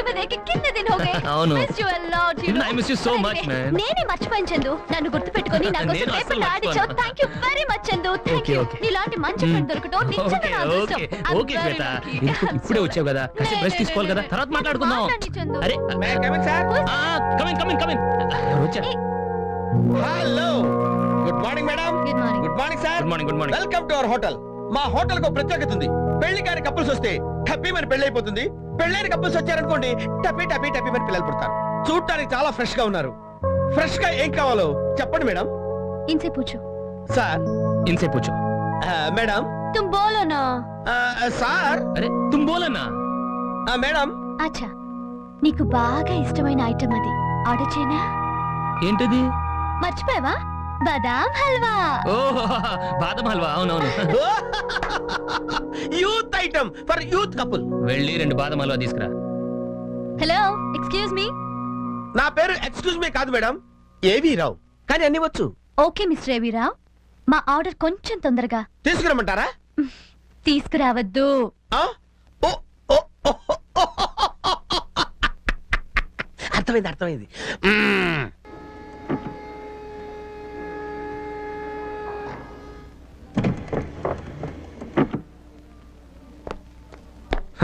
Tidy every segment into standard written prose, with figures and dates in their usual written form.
में देख के कितने दिन हो गए miss you a lot you know I miss you so much man నేనే మర్చిపోయాను చందు నన్ను గుర్తుపెట్టుకొని నా కోసం పేపర్ ఆడిచావు thank you very much Chandu thank you నీలాంటి మంచి ఫ్రెండ్ దొరకటం నిజంగా నా అదృష్టం ఓకే శ్వేత ఇప్పుడే వచ్చావు కదా రెస్ట్ తీసుకోవాలి కదా తర్వాత మాట్లాడుకుందాం అరే మే కమింగ్ సార్ కమింగ్ వచ్చా hello good morning madam good morning sir good morning welcome to our hotel మా హోటల్ కు ప్రత్యేకత ఉంది పెళ్లి కాని కపుల్స్ వస్తే టప్పీ మరి పెళ్లి అయిపోతుంది పెళ్ళైన కపుల్స్ వచ్చారనుకోండి టప్పీ టప్పీ టప్పీ మరి పిల్లలు పుడతారు చూడటానికి చాలా ఫ్రెష్ గా ఉన్నారు ఫ్రెష్ గా ఏం కావాలో చెప్పండి మేడం इनसे पूछो సార్ इनसे पूछो మేడం तुम बोलो ना సార్ अरे तुम बोलो ना మేడం अच्छा నీకు బాగా ఇష్టమైన ఐటమ్ అది ఆర్డర్ చేయనా ఏంటిది మర్చిపోయావా బాదాం హల్వా ఓహ్ బాదం హల్వా అవునవును youth item for youth couple వెళ్ళి 2 బాదం హల్వా తీసుకురా హలో ఎక్స్క్యూజ్ మీ నా పేరు ఎక్స్క్యూజ్ మీ కాదు మేడం ఏవి రావు కానీ అన్ని వచ్చు ఓకే మిస్టర్ ఏవిరావ్ మా ఆర్డర్ కొంచెం తొందరగా తీసుకురమ్మంటారా తీసుకురావద్దు అర్థమైంది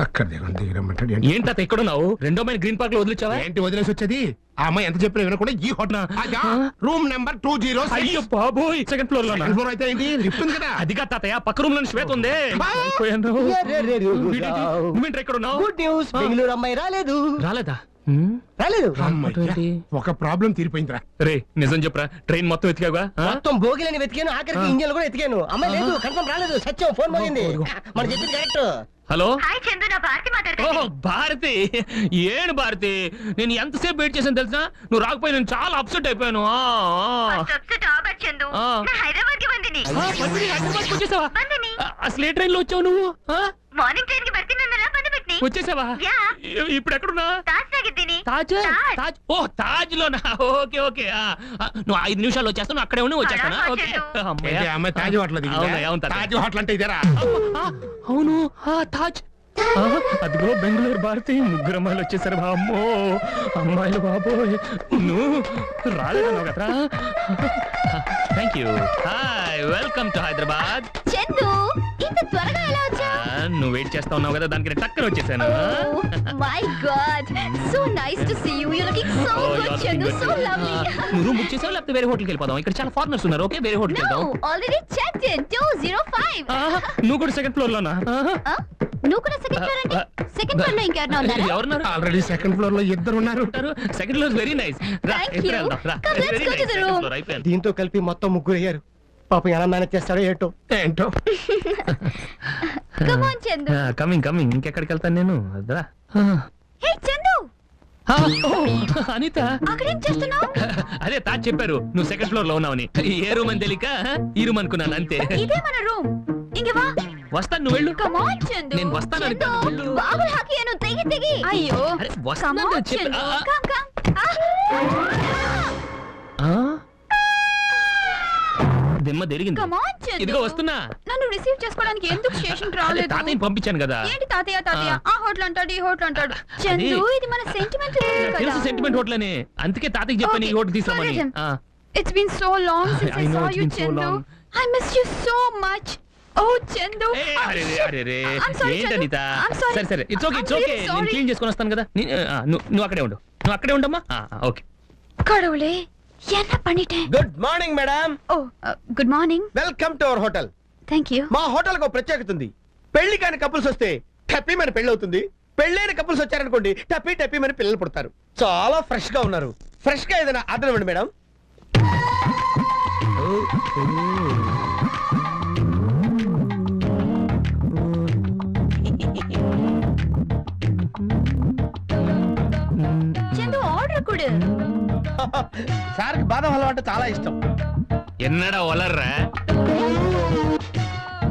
అక్కడ దిగమంటాడు ఏంటి తాత ఎక్కడున్నావు రెండో మైల్ గ్రీన్ పార్క్ లో వదిలించావా ఏంటి వదిలేసి వచ్చేది ఆ అమ్మాయి ఎంత చెప్పినా వినకుండా ఈ హోటల్ రూమ్ నెంబర్ 206 అయ్యో బాబోయ్ సెకండ్ ఫ్లోర్ లో ఫ్లోర్ అయితే ఏంటి లిఫ్ట్ ఉంది కదా అదిగా తాతయ్య పక్క రూమ్ లో శ్వేత ఉంది నువ్వేంటి ఎక్కడ ఉన్నావు గుడ్ న్యూస్ బెంగళూరు అమ్మాయి రాలేదు రాలేదా ఒక ప్రాబ్లం తీరిపోయిందిరా రే నిజం చెప్పరా ట్రైన్ మొత్తం ఎతికాగా మొత్తం భోగిలని వెతికాను ఆఖరికి ఇంజన్ కూడా ఎతికాను అమ్మాయి లేదు కన్ఫర్మ్ రాలేదు సత్యం ఫోన్ మోగింది మన చెప్పింది కరెక్ట్ హలో హాయ్ చందు నా భారతి మాట్లాడుతున్నా ఓ భారతి ఏను భారతి నేను ఎంతసేపు వెయిట్ చేశాను తెలుసా నువ్వు రాకపోయి నేను చాలా అప్సెట్ అయిపోయాను అప్సెట్ ఆబట్ చందు ఆ. నా హైదరాబాద్ కి ಬಂದಿನಿ హైదరాబాద్ వచ్చేసావా ಬಂದಿನಿ అసలు ఏ ట్రైన్ లో వచ్చావు నువ్వు మార్నింగ్ ట్రైన్ కి ಬರ್ತೀನನ್ನಲ್ಲ ಬಂದುಬಿಟ್ನಿ వచ్చేసావా యా ఇప్పుడు ఎక్కడున్నా తాజ్ ಆಗಿದ್ದೀನಿ తాజ్ తాజ్ ఓ తాజ్ లోనా ఓకే ఓకే నువ్వు 5 నిమిషాలు వచ్చేస్తాను అక్కడే ఉండి వచ్చేస్తానా ఓకే ఏంటి ఆ అమ్మాయి తాజ్ హోటల్ అవును తాత. తాజ్ హోటల్ అంటే ఇదేరా అవును తాజ్ అదిగో బెంగళూరు భారతి 3 అమ్మాయిలు వచ్చేసారు అమ్మో అమ్మాయిలు బాబోయ్ నువ్వు రాలేదన్నావు కదరా thank you hi welcome to Hyderabad Chandu ఇంత త్వరగా ఎలా వచ్చా నువ్వు వెయిట్ చేస్తా ఉన్నావు కదా దానికి టక్కన వచ్చేసాను my god so nice to see you you looking so good Chandu so lovely నువ్వు రూమ్ బుక్ చేసావా లేకపోతే వేరే హోటల్కి వెళ్ళిపోదాం ఇక్కడ చాలా ఫారినర్స్ ఉన్నారు ఓకే వేరే హోటల్కి నో వెళ్దాం ఆల్రెడీ చెక్డ్ ఇన్ 205 నువ్వు కూడా సెకండ్ ఫ్లోర్ లోనా నువ్వు కూడా సెకండ్ ఫ్లోర్ అంటే సెకండ్ ఫ్లోర్ లో ఇంకెవరన్నా ఉన్నారా ఎవరున్నారు ఆల్రెడీ సెకండ్ ఫ్లోర్ లో ఇద్దరు ఉన్నారు second floor very nice Thank you. Come, let's go to the room. దీంతో కలిపి మొత్తం 3 అయ్యారు పాపం ఎలా మేనేజ్ చేస్తాడో ఏంటో ఏంటో కమ్ ఆన్ చందు కమింగ్ ఇంకెక్కడికి వెళ్తాను నేను అదరా హే చందు అనిత అక్కడేం చేస్తున్నావు అదే తాజ్ చెప్పారు నువ్వు సెకండ్ ఫ్లోర్ లో ఉన్నావని ఏ రూమ్ అని తెలియక ఈ రూమ్ అనుకున్నాను అంతే ఇదే మన రూమ్ ఇంక వా వస్తాను నువ్వు వెళ్ళు కమ్ ఆన్ చందు నేను వస్తాను అనుకున్నాను, వెళ్ళు. బాబుల్ హాకియను తెగి అయ్యో అరే, కమ్ వస్తాను ఆన్ చెప్పు. చందు కమ్ దిమ్మ తిరిగింది కమ్ ఆన్ చందు ఇదిగో వస్తున్నా నన్ను రిసీవ్ చేసుకోవడానికి ఎందుకు స్టేషన్ అదే రాలేదు తాతయ్యని పంపించాను కదా ఏంటి తాతయ్య ఆ హోటల్ అంటాడు ఈ హోటల్ అంటాడు చందు ఇది మన సెంటిమెంట్ తెలుసు సెంటిమెంట్ హోటల్ అని అందుకే తాతయ్యకి చెప్పాను ఈ హోటల్ తీసుకురమ్మని It's been so long since I know, saw it's you, been so Chandu. long. I miss you so much. Oh, Chandu. అరే I'm sorry, ఏంటి Chandu. Anitha I'm sorry. సరే it's okay I'm it's okay really నేను sorry. Clean చేసుకొని వస్తాను కదా నువ్వు అక్కడే ఉండు నువ్వు అక్కడే ఉండమ్మా ఓకే கடவுளே என்ன பண்ணிட்டேன் good morning madam oh good morning welcome to our hotel thank you మా హోటల్ కు ప్రత్యేకత ఉంది పెళ్లి కాని కపుల్స్ వస్తే టప్పీ మన పెళ్లి అవుతుంది పెళ్ళైన కపుల్స్ వచ్చారనుకోండి టప్పీ టప్పీ మన పిల్లలు పుడతారు చాలా ఫ్రెష్ గా ఉన్నారు ఫ్రెష్ గా ఏదైనా ఆర్డర్ ఇవ్వండి మేడం చందు ఆర్డర్ కొడు సార్కి బాదం హల్వా అంటే చాలా ఇష్టం ఎన్నడా వలర్రా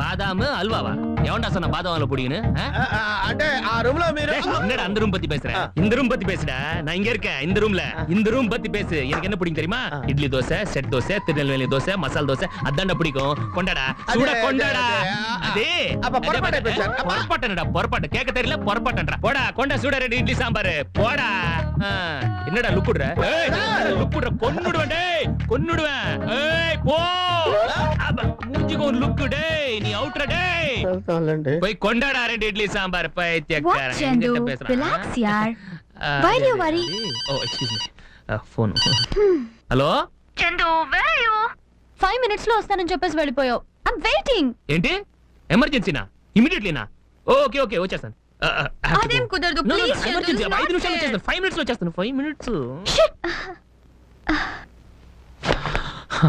బాదాము అల్వావా எவன்டா சொன்ன பாதவான்ல புடிங்கன்னு అంటే ఆ రూమ్ లో మీరు என்னடா அந்த ரூம் பத்தி பேசுற இந்த ரூம் பத்தி பேசுடா நான் இங்க இருக்கேன் இந்த ரூம் பத்தி பேசு எனக்கு என்ன பிடிக்கும் தெரியுமா இட்லி தோசை செட் தோசை திருநெல்வேலி தோசை மசால் தோசை அதான்டா பிடிக்கும் கொண்டாடா சூட கொண்டாடா அதே அப்ப பொறப்பாட்டை பேசுற பொறப்பாட்டனடா பொறப்பாட்ட கேட்க தெரியல பொறப்பாட்டன்றா போடா கொண்டா சூட ரெடி இட்லி சாம்பார் போடா என்னடா லுக்குடுற லுக்குடுற கொன்னுடுவேன் டேய் கொன்னுடுவேன் ஏய் போ மூஞ்சிக்கு ஒரு லுக்கு டேய் நீ அவுட்ரா டேய் போய் கொண்டாடா ரெண்டு இட்லி சாம்பார் பைத்தியக்காரன் என்கிட்ட பேசுறான் relax yaar. Why do you worry? Oh, excuse me. Phone. Hello? Chandu where are you? 5 minutes లో వస్తానని చెప్పేసి వెళ్ళిపోయావు. I'm waiting. ఏంటి ఎమర్జెన్సీనా ఇమిడియట్లీనా ఓకే ఓకే వచ్చేస్తాను అదేం కుదరదు ప్లీజ్ చందు. ఎమర్జెన్సీ 5 నిమిషాలు వచ్చేస్తాను 5 మినిట్స్ లో వచ్చేస్తాను 5 మినిట్స్ Shit.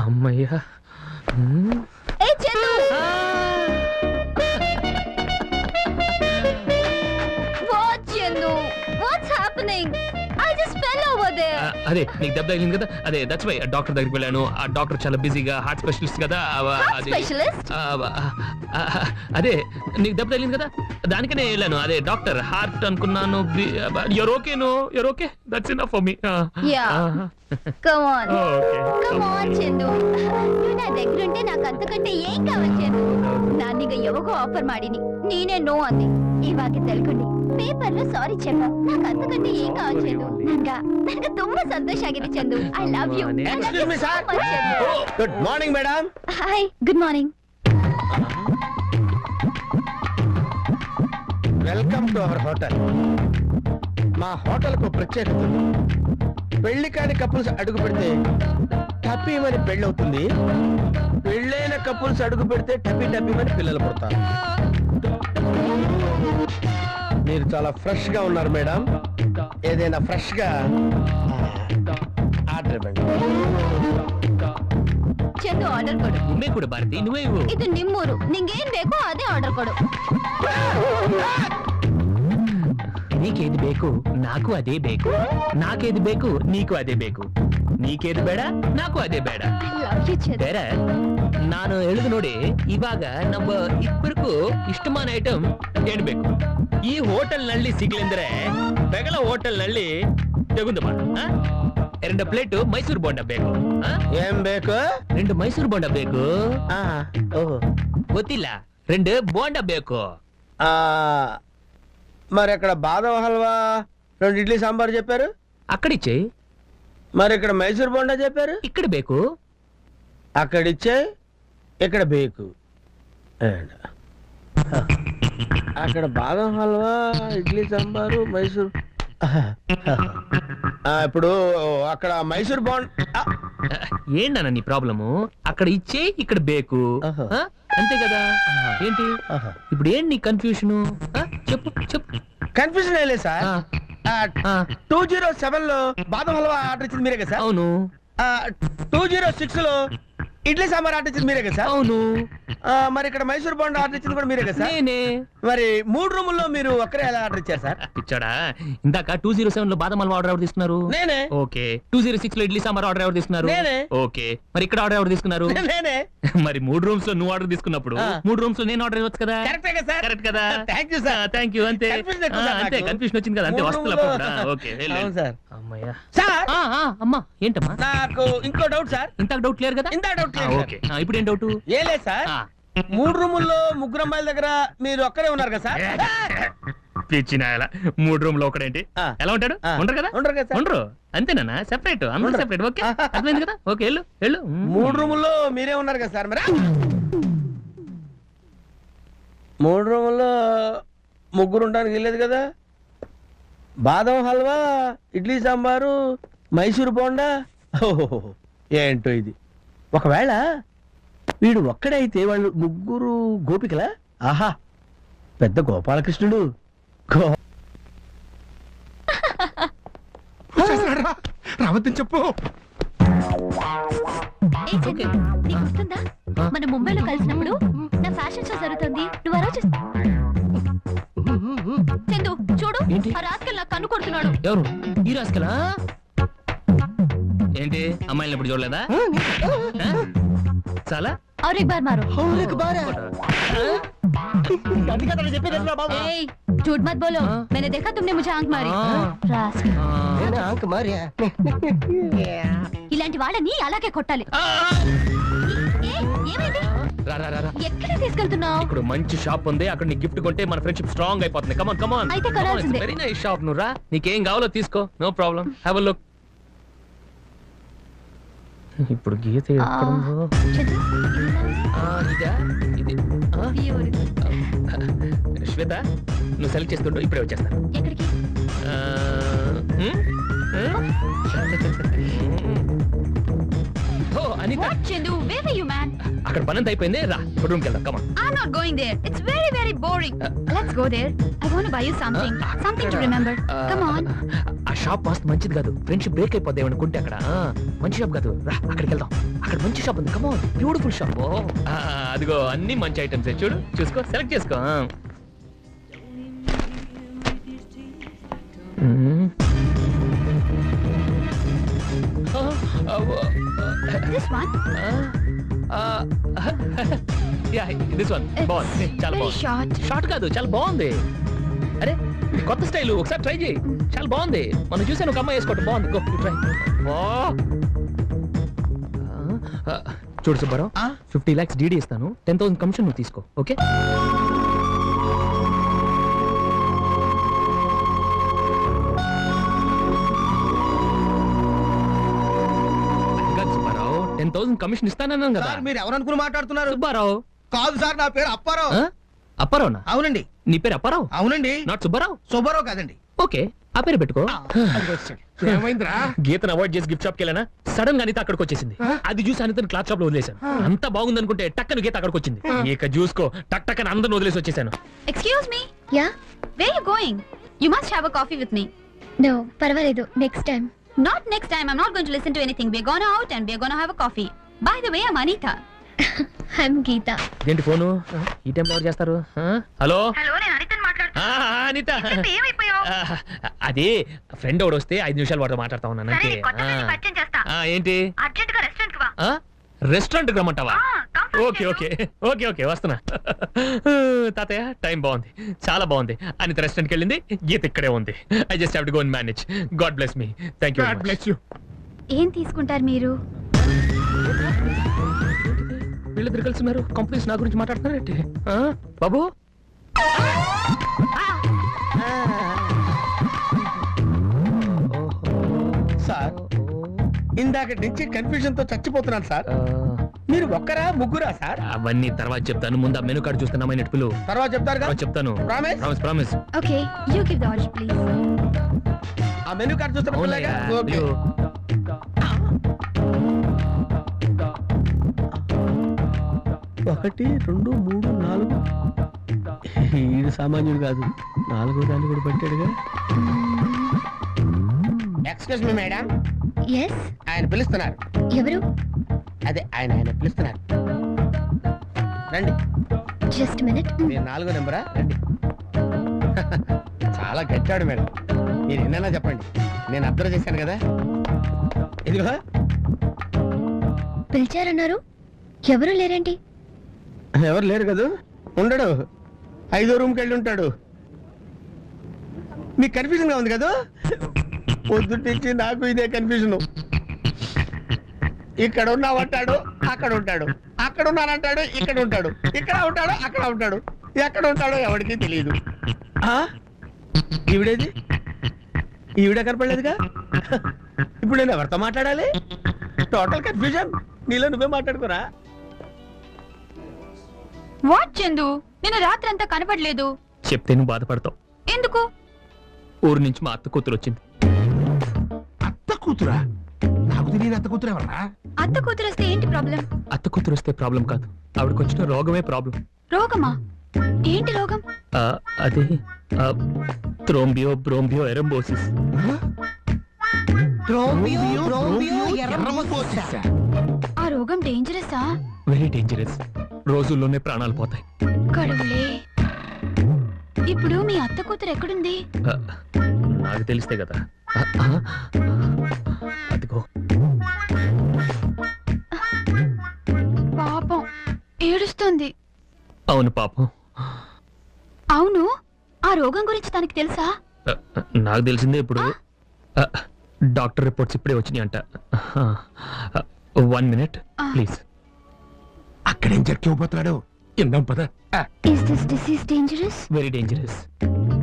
అమ్మయ్యా ఏ Chandu. What Chandu? What's happening? I just fell over there. అదే నీకు దెబ్బ తగిలింది కదా అదే దట్స్ వై డాక్టర్ దగ్గరికి వెళ్ళాను ఆ డాక్టర్ చాలా బిజీగా హార్ట్ స్పెషలిస్ట్ కదా Heart specialist? అదే నీకు దెబ్బ తగిలింది కదా దానికనే వెళ్ళాను అదే డాక్టర్ హార్ట్ అనుకున్నాను you're okay that's enough for me Yeah. Come on. Okay Come on Chandu. నువ్వు నా దగ్గర ఉంటే నాకు అంతకంటే ಏನ್ ಕಾవాలి ಚಂದು ನಾನೀಗ ಯಾವಾಗೋ ಆಫರ್ ಮಾಡೀನಿ ನೀನೇ ನೋ ಅಂದಿ ಇವಾಗ ತಿಳ್ಕೊಂಡಿ ಪೇಪರ್ లో ಸಾರಿ చెప్ప నాకు అంతకంటే ఏం కావాలి చందు ನನಗೆ ತುಂಬಾ ಸಂತೋಷ ಆಗಿದೆ Chandu I love you Excuse me, sir. Good morning madam hi good morning welcome to our hotel మా హోటల్ కు ప్రత్యేకత ఉంది పెళ్లి కాని కపుల్స్ అడుగు పెడితే టపీమని పెళ్లి అవుతుంది పెళ్ళైన కపుల్స్ అడుగు పెడితే టపీమని పిల్లలు పుడతారు మీరు చాలా ఫ్రెష్ గా ఉన్నారు మేడం ఏదైనా ఫ్రెష్ గా ఆర్డర్ ఇవ్వండి ಚಂದು ಆರ್ಡರ್ ಕೊಡು నువ్వే కూడా భారతి నువ్వే ఇవ్వు ಇದು ನಿಮ್ಮೂರು ನಿಂಗೇನ್ ಬೇಕೋ ಅದೇ ಆರ್ಡರ್ ಕೊಡು నీకేది ಬೇಕು నాకు ಅದೇ ಬೇಕು నాకేది ಬೇಕು నీకు ಅದೇ ಬೇಕು ನೀಕೇದು ಬೇಡ ನಾಕು ಅದೇ ಬೇಡ ಐ ಲವ್ ಯು ಚಂದು ಬೇರೆ ನಾನು ಹೇಳಿದ್ ನೋಡಿ ಇವಾಗ ನಮ್ಮ ಇಬ್ಬರಿಗೂ ಇಷ್ಟமான ಐಟಮ್ ಏನ್ ಬೇಕು ಈ ಹೋಟೆಲ್ ನಲ್ಲಿ ಸಿಗ್ಲಿಂದ್ರೆ ಬೆಗಲ ಹೋಟೆಲ್ ನಲ್ಲಿ ತೆಗುಂದು ಮಾಡು ಎರಡು ಪ್ಲೇಟ್ ಮೈಸೂರು ಬೋಂಡ ಬೇಕು ఏం ಬೇಕು రెండు ಮೈಸೂರು ಬೋಂಡ ಬೇಕು ఓహో ಗೊತ್ತಿಲ್ಲ రెండు ಬೋಂಡ ಬೇಕು మరి అక్కడ బాదం హల్వా 2 ఇడ్లీ సాంబార్ చెప్పారు అక్కడిచ్చే మరి ఇక్కడ మైసూర్ బోండా చెప్పారు ఇక్కడ ಬೇಕು అక్కడిచ్చే ఇక్కడ బేకు అక్కడ బాదం హల్వా ఇడ్లీ సాంబారు మైసూర్ ఇప్పుడు అక్కడ మైసూర్ బోండ్ ఏంటన్న నీ ప్రాబ్లము అక్కడ ఇచ్చే ఇక్కడ బేకు ఆహా. అంతే కదా ఏంటి ఆహా. ఇప్పుడు ఏంటి నీ కన్ఫ్యూషన్ చెప్పు చెప్పు కన్ఫ్యూజన్ అయ్యలే సార్ ఆ, ఆ, 207 లో బాదం హల్వా ఆర్డర్ ఇచ్చింది మీరే కదా సార్ అవును 206 లో ఇడ్లీ సాంబార్ ఆర్డర్ ఇచ్చింది మీరే కదా సార్ అవును మరి ఇక్కడ మైసూర్ బోండా ఆర్డర్ ఇచ్చింది కూడా మీరే కదా సార్ నేనే మరి 3 రూముల్లో మీరు ఒక్కరే ఎలా ఆర్డర్ ఇచ్చారు సార్ పిచ్చాడా ఇందాక 207 లో బాదం హల్వా ఆర్డర్ ఎవరు తీసుకున్నారు నేనే ఓకే 206 లో ఇడ్లీ సాంబార్ ఆర్డర్ ఎవరు తీసుకున్నారు నేనే. ఓకే మరి ఇక్కడ ఆర్డర్ ఎవరు తీసుకున్నారు నేనే మరి 3 రూమ్స్ లో నువ్వు ఆర్డర్ తీసుకున్నప్పుడు ఆ. 3 రూమ్స్ లో నేను ఆర్డర్ ఇవ్వచ్చు కదా కరెక్టే కదా సార్ కరెక్ట్ కదా thank you sir thank you అంతే Confusion ఎక్కువ సార్ అంతే నాకు. కన్ఫ్యూషన్ వచ్చింది కదా అంతే 3 వస్తువులు రూములో- అప్పుడు ఓకే అవును సార్ అమ్మయ్యా సార్ అమ్మా ఏంటమ్మా నాకు ఇంకో డౌట్ సార్ ఇంత డౌట్ క్లియర్ కదా ఇంత డౌట్ లేదు ఓకే ఇప్పుడు ఏం డౌట్ ఏ లేదు సార్ 3 రూముల్లో 3 అమ్మాయిల దగ్గర మీరు ఒక్కరే ఉన్నారు కదా సార్ పిచ్చినాయల 3 రూమ్ లో ఒకడేంటి ఆ. ఎలా ఉంటాడు ఆ. ఉండరు కదా ఉండరు కదా సార్. ఉండరు అంతేనా సెపరేట్ అందరూ ఉండరు. సెపరేట్ ఓకే అర్థమైంది కదా ఓకే వెళ్ళు వెళ్ళు 3 రూముల్లో మీరే ఉన్నారు కదా సార్ మరి 3 రూముల్లో ముగ్గురు ఉండడానికి వెళ్ళలేదు కదా బాదం హల్వా ఇడ్లీ సాంబారు మైసూర్ బోండా ఓహో ఏంటో ఇది ఒకవేళ వీడు ఒక్కడైతే వాళ్ళు ముగ్గురు గోపికలా ఆహా పెద్ద గోపాలకృష్ణుడు రావద్దని చెప్పు ఏ చందు నీకు గుర్తుందా మన ముంబైలో కలిసినప్పుడు నా ఫ్యాషన్ షో జరుగుతుంది నువ్వు ఆ రోజు చందు చూడు ఏంటి? ఆ రాస్కల్ నాకు కన్ను కొడుతున్నాడు ఎవరు ఈ రాసుకలా ఏంటి అమ్మాయిని ఎప్పుడు చూడలేదా ఆ? చాలా और एक बार मारो। అది కదా నేను చెప్పేది రా బాబు. ए, झूठ मत बोलो। मैंने देखा तुमने मुझे आंख मारी। रास्कल। నేను ఆంక్ మారియా. ఇలాంటి వాళ్ళని అలాగే కొట్టాలి. ఏ, ఏమైంది? రా రా రా రా. ఎక్కడికి తీసుకెళ్తున్నావు? ఇక్కడ మంచి షాప్ ఉంది, అక్కడ నీ గిఫ్ట్ కొంటే మన ఫ్రెండ్షిప్ స్ట్రాంగ్ అయిపోతుంది. కమాన్ కమాన్. అయితే కొనాల్సిందే. Very nice shop. నువ్వు రా, నీకేం కావాలో తీసుకో, no problem. Have a look. ఇప్పుడు గీత ఎక్కడుందో? చందు, ఇదా ఇది. beautiful. శ్వేత, నువ్వు సెలెక్ట్ చేసుకుంటూ ఇప్పుడే వచ్చేస్తాను. ఎక్కడికి? ఓ Anitha, What, Chindu? Where were you, man? అక్కడ పనంత అయిపోయింది, రా రూమ్కి వెళ్దాం. కమాన్. I'm not going there. It's very, very boring. Let's go there. I want to buy you something. Something to remember. Come on. ఆ షాప్ మస్తు మంచిది కాదు, ఫ్రెండ్షిప్ బ్రేక్ అయిపోద్ది ఏమనుకుంటే అక్కడ. మంచి షాప్ కాదు, రా అక్కడికి వెళ్దాం. అక్కడ మంచి షాప్ ఉంది. కమాన్, బ్యూటిఫుల్ షాప్. అదిగో అన్ని మంచి ఐటమ్స్ చూడు, చూసుకో, సెలెక్ట్ చేసుకో. This one? Yeah, this one బాగుంది, చాలా Very బాగుంది. short. షార్ట్ కాదు, చాలా బాగుంది. అరే కొత్త స్టైల్, ఒకసారి ట్రై చేయి, చాలా బాగుంది. మనం చూసాను ఒక అమ్మాయి వేసుకోవటం బాగుంది. Go try. చూడు సుబ్బారావు, 50 lakhs డీడీ ఇస్తాను, 10,000 కమిషన్ నువ్వు తీసుకో. ఓకే? సుబ్బారావు, 10,000 కమిషన్ ఇస్తానన్నాను కదా. సార్ మీరు ఎవరు అనుకుని మాట్లాడుతున్నారు? సుబ్బారావు కాదు సార్, నా పేరు అప్పారావు. అప్పారావునా? అవునండి. నీ పేరు అప్పారావు? అవునండి. నాట్ సుబ్బారావు? సుబ్బారావు కాదండి. ఓకే, ఆ పేరు పెట్టుకో. ఏమైందిరా? గీతను అవాయిడ్ చేసి గిఫ్ట్ షాప్ కి వెళ్ళానా, సడన్ గా అనిత అక్కడికి వచ్చేసింది. అది చూసి అనితను క్లాత్ షాప్ లో వదిలేశాను. అంతా బాగుంది అనుకుంటే టక్కన గీత అక్కడికి వచ్చింది. ఇక చూసుకో, టక్ టక్కన అందరిని వదిలేసి వచ్చేసాను. Excuse me. Yeah? Where are you going? You must have a coffee with me. No, parvaledu. Next time. Not next time. I'm not going to listen to anything. We're going out and we're going to have a coffee. By the way, I'm Anita. I'm Geeta. ఏంటి phone ఈ టైంలో ఎవరు చేస్తారు? Hello hello, నేను అనితని మాట్లాడుతున్నా. అనిత, ఏమైపోయావు? అదే friend ఒకడు వస్తే 5 నిమిషాలు వాడితో మాట్లాడతా ఉన్నాను అంతే. పరిచయం చేస్తా. ఏంటి? అర్జెంట్ గా రెస్టారెంట్ కి వా. రెస్టారెంట్ రమ్మంటావా? ఓకే ఓకే ఓకే ఓకే, వస్తున్నా. తాతయ్య, టైం బాగుంది, చాలా బాగుంది. అనిత రెస్టారెంట్కి వెళ్ళింది, గీత ఇక్కడే ఉంది. I just have to go and manage. God bless me. Thank you. God bless you. ఏం తీసుకుంటారు మీరు? వీళ్ళిద్దరు కలిసిన్నారు, కంపెనీస్ నా గురించి మాట్లాడుతున్నారంటే. బాబు సార్, ఇందాక నుంచి కన్ఫ్యూజన్ తో చచ్చిపోతున్నాను సార్. మీరు ఒక్కరా ముగ్గురా సార్? అవన్నీ తర్వాత చెప్తాను, ముందు ఆ మెనూ కార్డు చూస్తున్నామని నెట్టులు తర్వాత చెప్తారు కదా. చెప్తాను. Promise? Promise promise. Okay, you give the order, please. ఆ మెనూ కార్డు చూస్తే అవునయ్యా, ఓకే. ఇదిగో. 1 2 3 4. ఈడు సామాన్యుడు కాదు, 4వ దాన్ని కూడా పట్టాడుగా. Excuse me madam, Yes? ఆయన పిలుస్తున్నారు. ఎవరు? అదే ఆయన పిలుస్తున్నారు. రండి. Just a minute. మీరు 4వ నెంబరా? రండి. చాలా గట్టాడు మేడం, మీరు ఎన్నైనా చెప్పండి, నేను అబ్జర్వ్ చేశాను కదా. ఇదిగో. పిలిచారన్నారు? ఎవరు లేరేంటి? ఎవరు లేరు కదా, ఉండడు. 5వ రూమ్కి వెళ్ళి ఉంటాడు. మీకు కన్ఫ్యూజన్ గా ఉంది కదా. పొద్దున్నుంచి నాకు ఇదే కన్ఫ్యూజన్. ఇక్కడ ఉన్నామంటాడు, అక్కడ ఉంటాడు, అక్కడ ఉన్నానంటాడు, ఇక్కడ ఉంటాడు, ఇక్కడ ఉంటాడు, అక్కడ ఉంటాడు, ఎక్కడ ఉంటాడో ఎవరికి తెలియదు. ఈవిడేది? ఈవిడ కనపడలేదుగా. ఇప్పుడు నేను ఎవరితో మాట్లాడాలి? Total confusion. నీలో నువ్వే మాట్లాడుకోరా. వాట్ చందు, నిన్న రాత్రి అంతా కనపడలేదు. చెప్తే నువ్వు బాధపడతావు. ఎందుకు? ఊరు నుంచి మా అత్త కూతురు వచ్చింది. అత్త కూతురా? నాకు తెలియని అత్త కూతురు ఎవరా? అత్త కూతురు వస్తే ఏంటి ప్రాబ్లం? అత్త కూతురు వస్తే ప్రాబ్లం కాదు, ఆవిడకి వచ్చిన రోగమే ప్రాబ్లం. రోగమా? ఏంటి రోగం? అది థ్రోంబియో బ్రోంబియో ఎరంబోసిస్. ఆ రోగం డేంజరసా? వెరీ డేంజరస్, రోజుల్లోనే ప్రాణాలు పోతాయి. కడువులే. ఇప్పుడు మీ అత్త కూతురు ఎక్కడుంది? నాకు తెలిస్తే కదా. అదిగో. పాపం, అవును పాపం. అవును, ఆ రోగం గురించి తనకి తెలుసా? నాకు తెలిసిందే ఇప్పుడు. డాక్టర్ రిపోర్ట్స్ ఇప్పుడే వచ్చినాయి అంట. 1 minute ప్లీజ్. అక్కడేం జరిగిపోతున్నాడు ఇందాం పద. Is this disease dangerous? Very dangerous.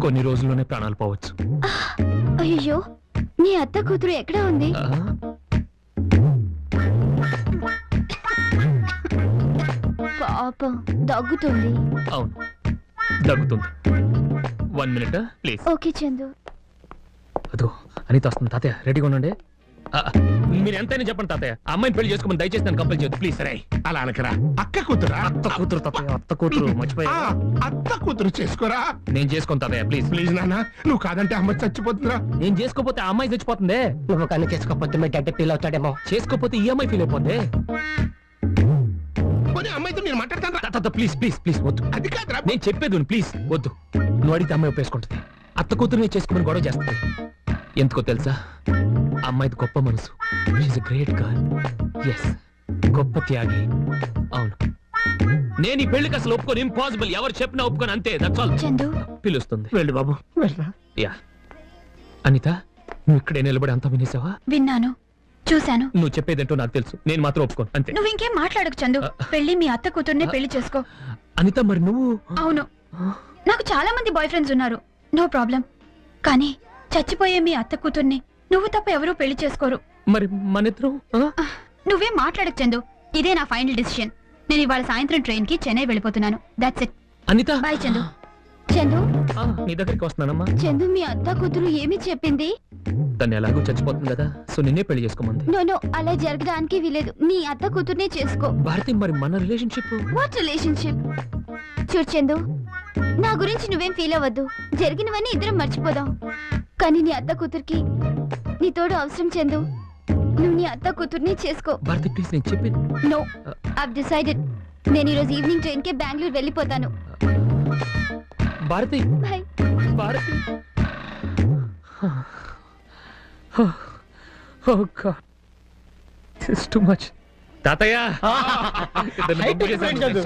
కొన్ని రోజుల్లోనే ప్రాణాలు పోవచ్చు. అయ్యో, నీ అత్త కూతురు ఎక్కడ ఉంది? పాపం దగ్గుతుంది. అవును, దగ్గుతుంది. 1 minute ప్లీజ్. ఓకే చందు. అదో అనిత వస్తుంది. తాతయ్య రెడీగా ఉండండి. మీరు ఎంతైనా చెప్పండి తాతయ్య, ఆ అమ్మాయిని పెళ్లి చేసుకోమని దయచేసి నన్ను కంపల్ చేయొద్దు ప్లీజ్. సరే, అలా అనకరా. అక్క కూతురా? అత్త కూతురు తాతయ్య, అత్త కూతురు మర్చిపోయా. అత్త కూతురు చేసుకోరా. నేను చేసుకోను తాతయ్య ప్లీజ్. ప్లీజ్ నాన్న, నువ్వు కాదంటే అమ్మ చచ్చిపోతుందిరా. నేను చేసుకోపోతే ఆ అమ్మాయి చచ్చిపోతుంది. నువ్వు కన్ను చేసుకోకపోతే మీ డాడీ ఫీల్ అవుతాడేమో. చేసుకోపోతే ఈ అమ్మాయి ఫీల్ అయిపోతుంది. పోనీ అమ్మాయితో నేను మాట్లాడతాను. ప్లీజ్ ప్లీజ్ ప్లీజ్ వద్దు. అది కాదురా. నేను చెప్పేది ప్లీజ్ వద్దు. నువ్వు అడిగితే అమ్మాయి ఒప్పేసుకుంటుంది. అత్త కూతురుని చేసుకోమని గొడవ చేస్తుంది. ఎందుకో తెలుసా, అమ్మాయిది గొప్ప మనసు. She's a great girl. Yes, గొప్ప త్యాగి. అవును, నేను ఈ పెళ్లికి అసలు ఒప్పుకోను. ఇంపాసిబుల్. ఎవరు చెప్పినా ఒప్పుకోను, అంతే. That's all. చందు, పిలుస్తుంది. వెళ్ళు బాబు. యా. అనిత, నువ్వు ఇక్కడే నిలబడి అంతా వినేసావా? విన్నాను, చూశాను. నువ్వు చెప్పేదేంటో నాకు తెలుసు. నేను మాత్రం ఒప్పుకోను, అంతే. నువ్వు ఇంకేం మాట్లాడకు చందు. పెళ్లి మీ అత్త కూతుర్నే పెళ్లి చేసుకో. అనిత, మరి నువ్వు? అవును, నాకు చాలా మంది బాయ్ ఫ్రెండ్స్ ఉన్నారు, నో ప్రాబ్లం. కానీ చచ్చిపోయే మీ అత్త కూతుర్ని నువ్వు తప్ప ఎవరూ పెళ్లి చేసుకోరు. మరి మనిద్దరం? నువ్వేం మాట్లాడకు చందు. ఇదే నా ఫైనల్ డిసిషన్. నేను ఇవాళ సాయంత్రం ట్రైన్ కి చెన్నై వెళ్ళిపోతున్నాను. That's it. Anitha, bye Chandu. Chandu, నీ దగ్గరికి వస్తున్నానమ్మా. చందు మీ అత్త కూతురు ఏమి చెప్పింది? తను ఎలాగో చచ్చిపోతుంది కదా, సో నిన్నే పెళ్లి చేసుకోమంది. నో, అలా జరగడానికి వీలేదు. నీ అత్త కూతుర్నే చేసుకో. భారతి, మరి మన రిలేషన్షిప్? What relationship? చూడు చందు, నా గురించి నువ్వేం ఫీల్ అవ్వద్దు. జరిగినవన్నీ ఇద్దరం మర్చిపోదాం. కానీ నీ అత్త కూతురికి నీ తోడు అవసరం చందు. నువ్వు నీ అత్త కూతుర్ని చేసుకో. భారతి ప్లీజ్, నేను చెప్పేది. No, I've decided. నేను ఈరోజు ఈవినింగ్ ట్రైన్ కే బెంగళూరు వెళ్ళిపోతాను. Bharathi, bye. Bharathi. Oh God, this is too much. తాతయ్య, High tech friend చందు.